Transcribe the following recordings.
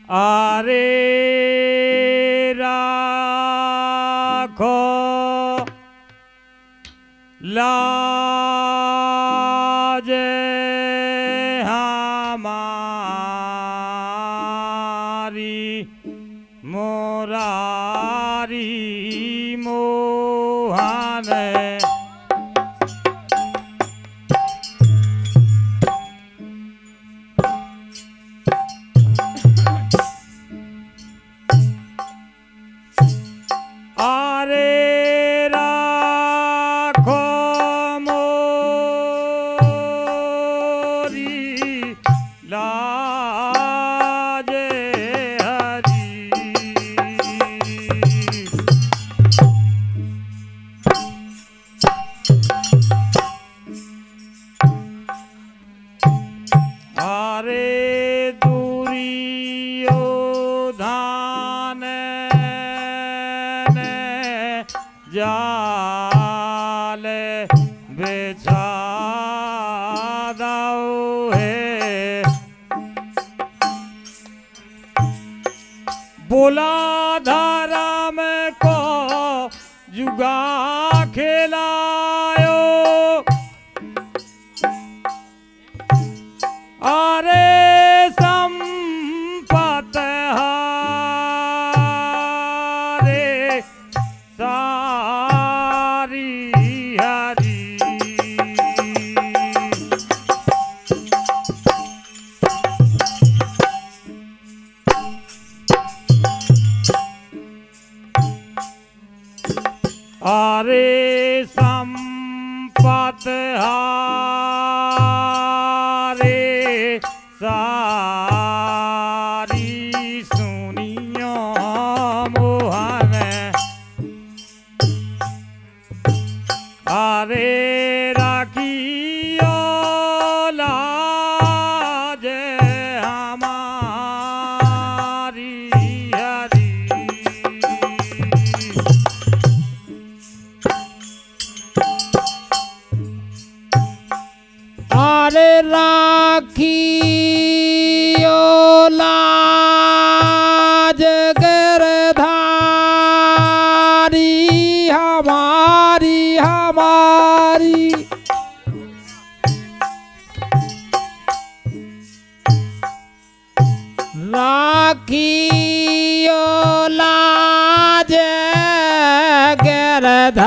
आरे राखो लाज हमारी मोरारी मोहन आरे राखो मोरी लाज हरी आरे दुर्योधन जाल बिछा दो है बोला धर्म को जुगा खिलायो अरे संपत हारे सारी हरी अरे संपत हारे सारी सुनियो मोहन अरे राखियो लाज हमारी हरी अरे राखियो लाज गिरधारी हमारी हमारी राखियो लाज गिरधारी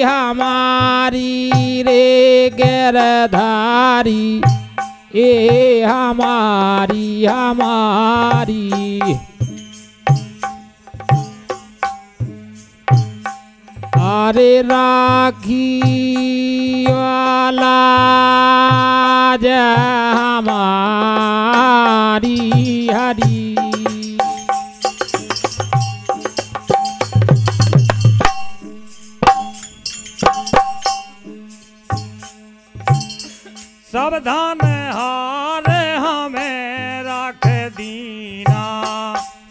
हमारी रे गिरधारी ए हमारी हमारी अरे राखियो लाज हमारी हरी सावधान हार हमें राख दीना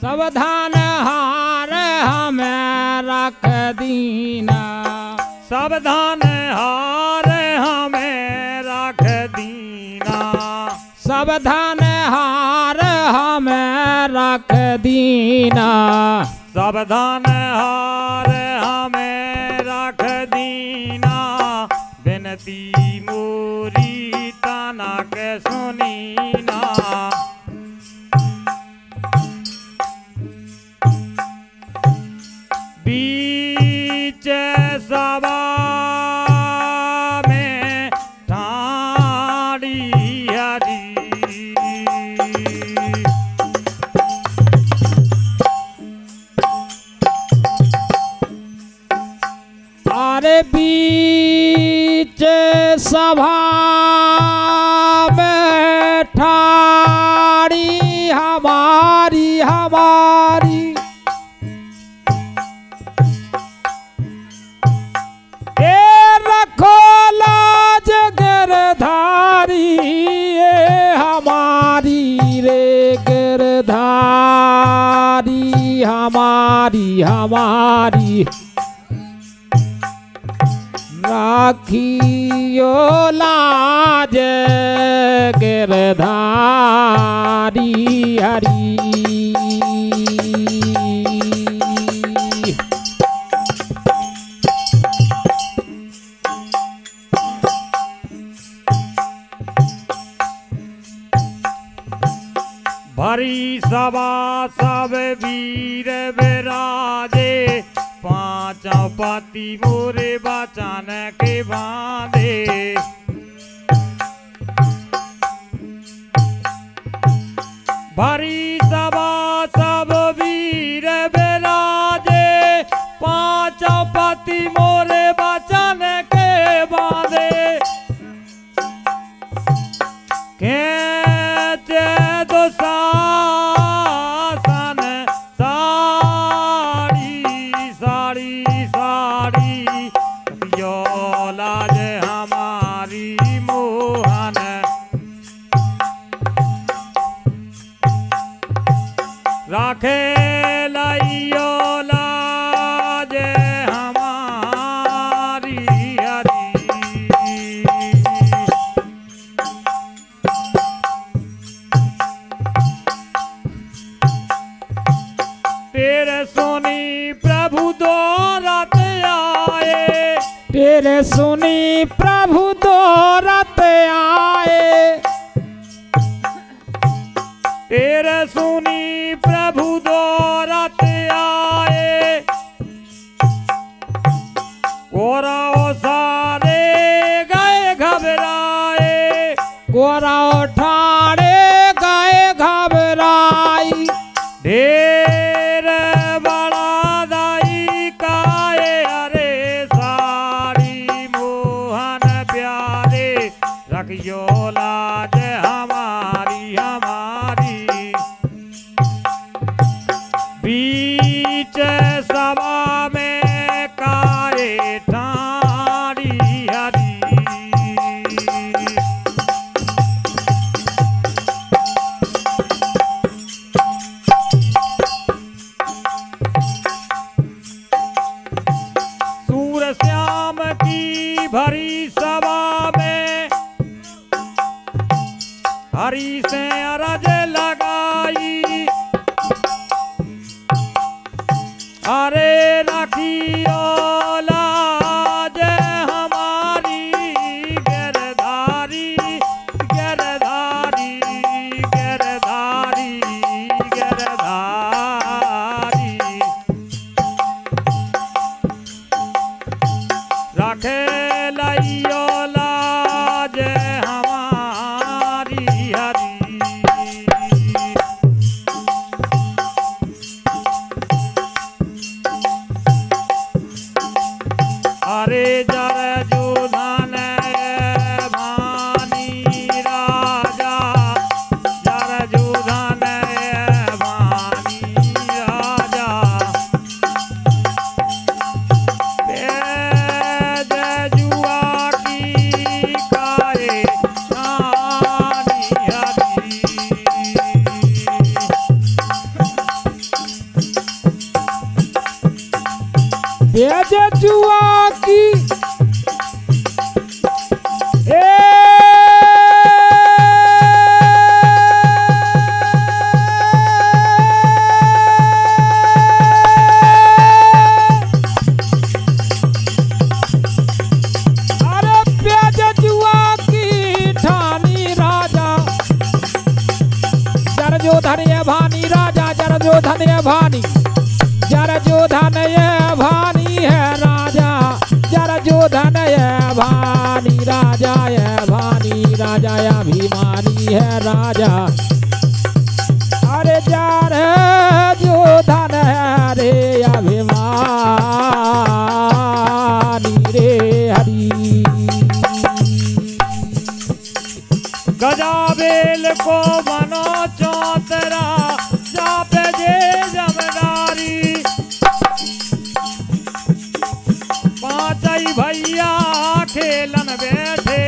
सावधान हार हमें रख दीना सावधान हार हमें राख दीना सावधान हार हमें रख दीना सावधान हार हमें राख दीना बिनती मोरी ताना के सुनीना बीच सभा में ठाड़ी हरी अरे बीच सभा में ठाड़ी हमारी हमारी ए रखो लाज गिरधारी ए हमारी रे गिरधारी हमारी हमारी राखियो लाज गिरधारी हरी हरी। भरी सभा सब वीर विराजे, पांचों पति मोरे बचन के बांधे। भरी सभा सब वीर विराजे, पांचों पति मोरे बचन के बांधे। खेचे दो शासन साड़ी साड़ी साड़ी, यो लाज हमारी मोहन। राखे लाइयो लाज हमारी हरी। तेरे सोनी प्रभु दौरत आए, तेरे सुनी प्रभु दौरत आए। तेरे सुनी प्रभु दौरत आए। कोराओ सारे गए घबराए, गोरा ठाणे गए घबराई। ढेर बड़ा दाई काए अरे साड़ी मोहन प्यारे। रखियो लाज हमारी हमारी, बीच सभा में काए ठाड़ी हरी। सूर श्याम की भरी सभा में हरि से अरज लगाई। अरे रखियो लाज हमारी गिरधारी गिरधारी गिरधारी गिरधारी। रखे लाइयो लाज हमारी हरी। अरे जर जुधन भानी राजा, जर जुधन भानी राजा। तेज जुआ की काए ठानी हरी। तेज जुआ की ए अरे तेज जुआ की ठानी राजा। जर जो धन ये भानी राजा, जर जो धन ये भानी, जर जो धन ये भानी है राजा। जर जो धन ये भानी राजा, ये भानी राजा अभिमानी है राजा। अरे जार जो धन है रे अभिमानी रे हरी। गजाबेल को बनो चौतरा, जापे जे जमदारी। पांचई भैया खेलन बैठे,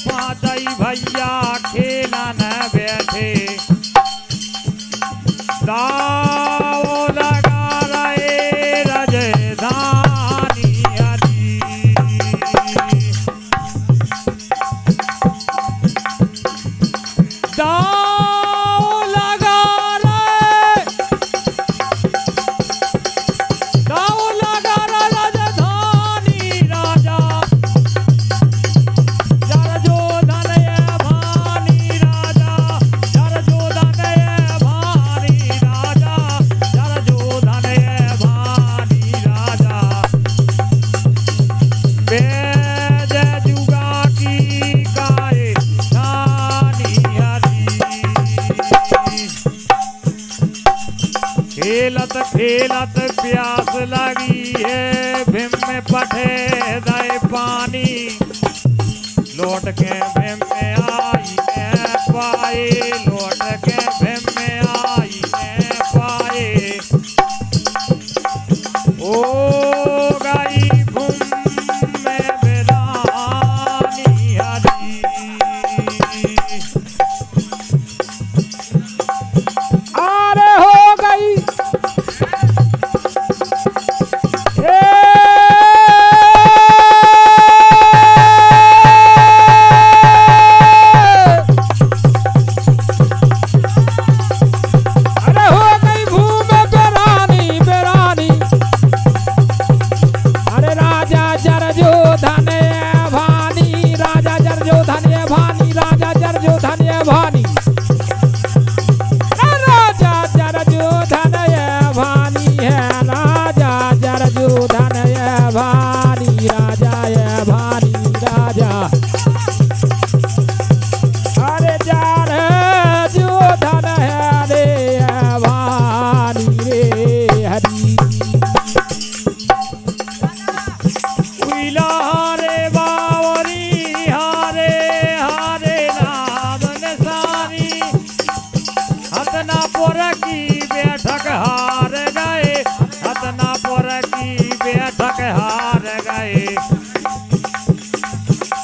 पांचई भैया खेलन बैठे। दाव लगा रहे रजधानी हरी। दाव खेलत खेलत प्यास लगी है भीम में पठे दे पानी लौट के भीम में आई है पाए लौट के भीम में आई है पाए ओ गई भूम में बेरानी हरी अरे हो गई अरे हो गई भूम बेरानी बेरानी अरे राजा जरजोधन भानी राजा जरजोधन भानी राजा जरजोधन भानी राजा जरजोधन भानी है राजा जरजोधन भानी राजा भानी राजा अरे जरजोधन है रे भानी रे हरी उइला हारे बावरी हारे हारे नाम निशानी हतनापुर की बैठक हार गए हतनापुर की बैठक हार गए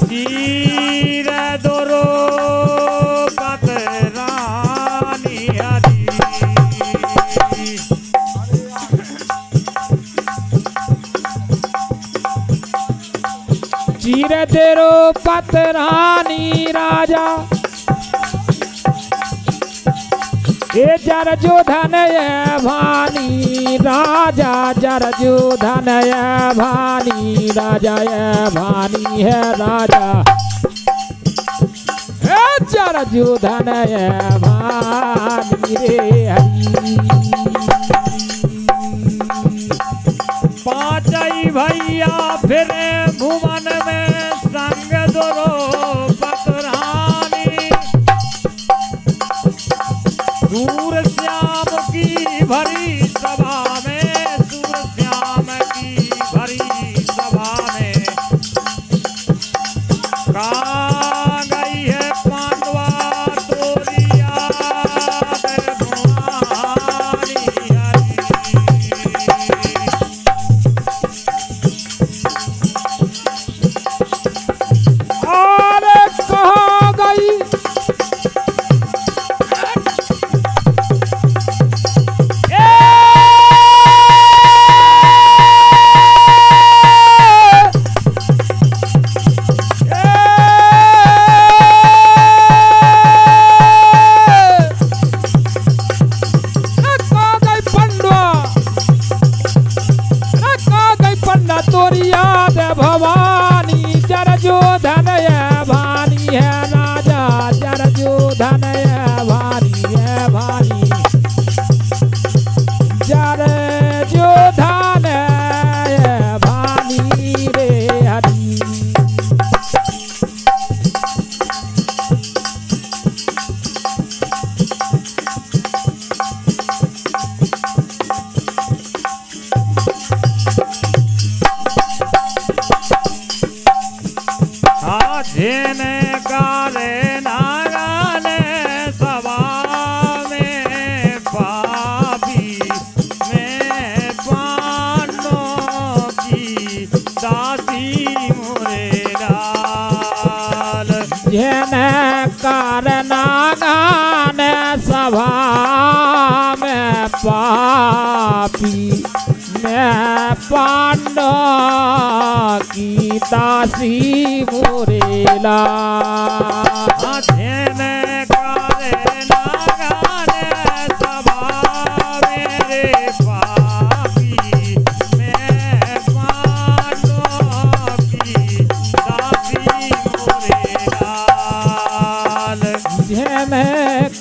तीर दोरो पतरानी हरी चीर तेरो पतरानी राजा ए जरजोधन भानी राजा जरजोधन भानी राजा भानी है राजा ए जरजोधन भानी रे हरी पांचई भैया फिरे भुवन में संग दोरो पतरानी सूर श्याम की भरी सभा में सूर श्याम की भरी सभा में कहाँ गई है पांडवा तोरिया भुवानी हरी अरे कहाँ गई तोरिया दे भवानी जरजोधन भानी है राजा जरजोधन भानी है भानी जरजोधन भानी रे हरी जेने काले नागाने सभा में पापी में पांडवों की दासी मोरे लाल जेने करना गाने सभा में पापी मैं पांडव की दासी मोरेला जेने काले नागाने सभा मेरे पापी मैं पांडवों की दासी मोरे लाल जेने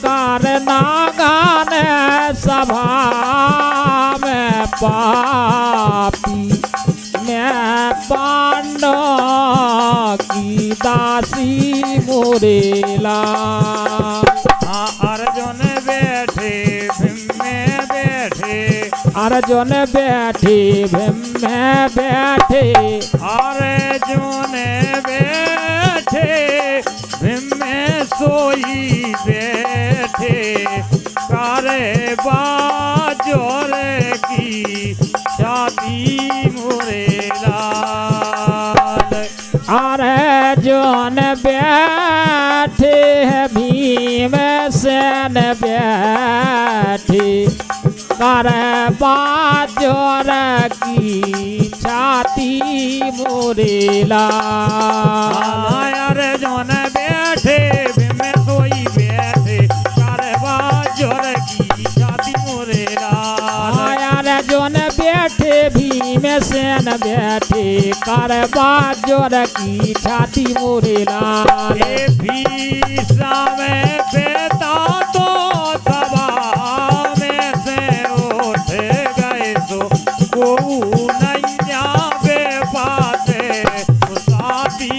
करना गाने सभा में पापी मैं पांडव की दासी मोरेला हाँ अर्जुन बैठे भीम में बैठे अर्जुन बैठे भीम में बैठे अर्जुन बैठे भीम में सोई बैठे करे बाजोर की छाती मोरे लाल। अर्जुन बैठे है भीम सेन बैठे कर बाजोर की छाती मोरे लाल। अर्जुन बैठे भीम में सोई बैठे कर बाजोर की छाती मोरे लाल। अर्जुन बैठे भीम सेन बैठे कर बाजोर की छाती मोरे लाल। भीषा में बेटा तो सभा में से उठ गए तो को नैया बे पाते साथी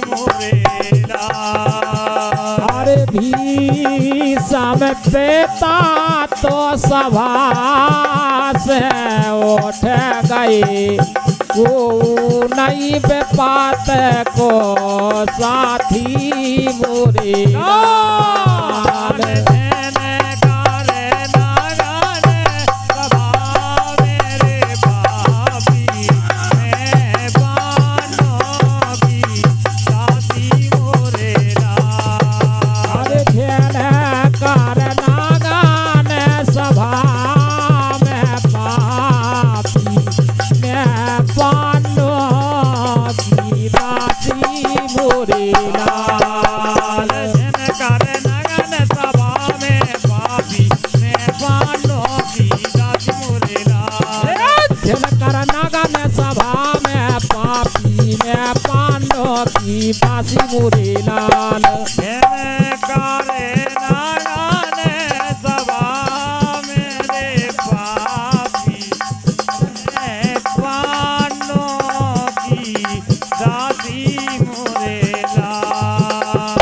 मोरे लाल। अरे भीषा में बेटा तो सभा से उठ गए को नहीं पे पाते को साथी मोरे लाल। की बासी मोरे लाल। करे नागाने सभा मेरे पापी पानो की दासी मोरे लाल।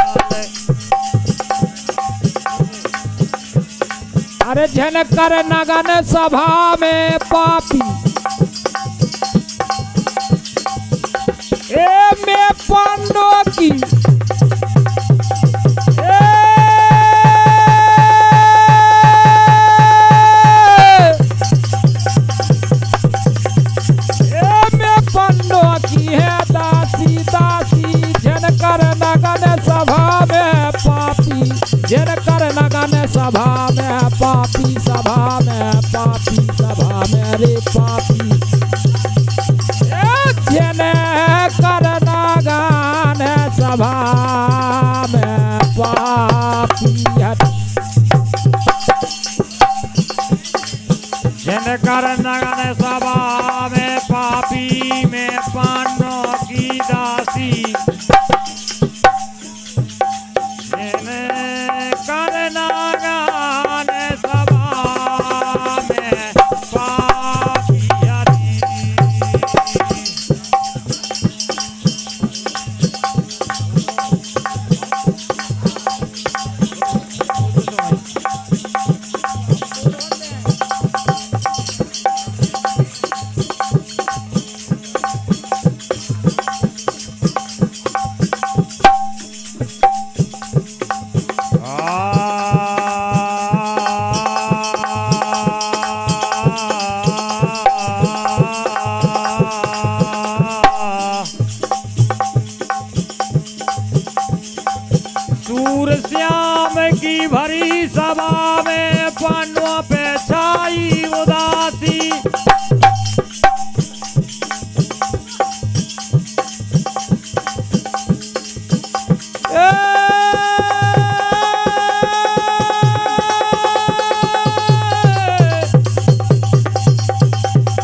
अरे झनकर नगन सभा में पापी में पांडव की में पांडव की है दासी दासी जनकर नगन सभा में पापी जनकर नगन सभा में पापी सभा में पापी सभा में रे पापी गान सभा में पापी जनकर नगन सभा में पापी में पांडवों की दासी जनकर नगन सभा में पापी हरि। सूरश्याम की भरी सभा में पांडवों पे छाई उदासी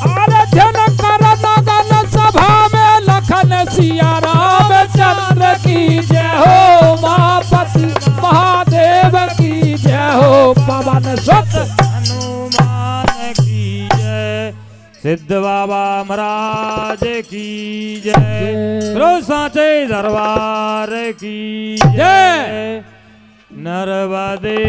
अरे जनकर नगन सभा में लखन सिया रामचंद्र की जय हो मापति महादेव की जय हो पवन सुत हनुमान की जय सिद्ध बाबा महाराज की जय रो साचे दरबार की जय नर्मदे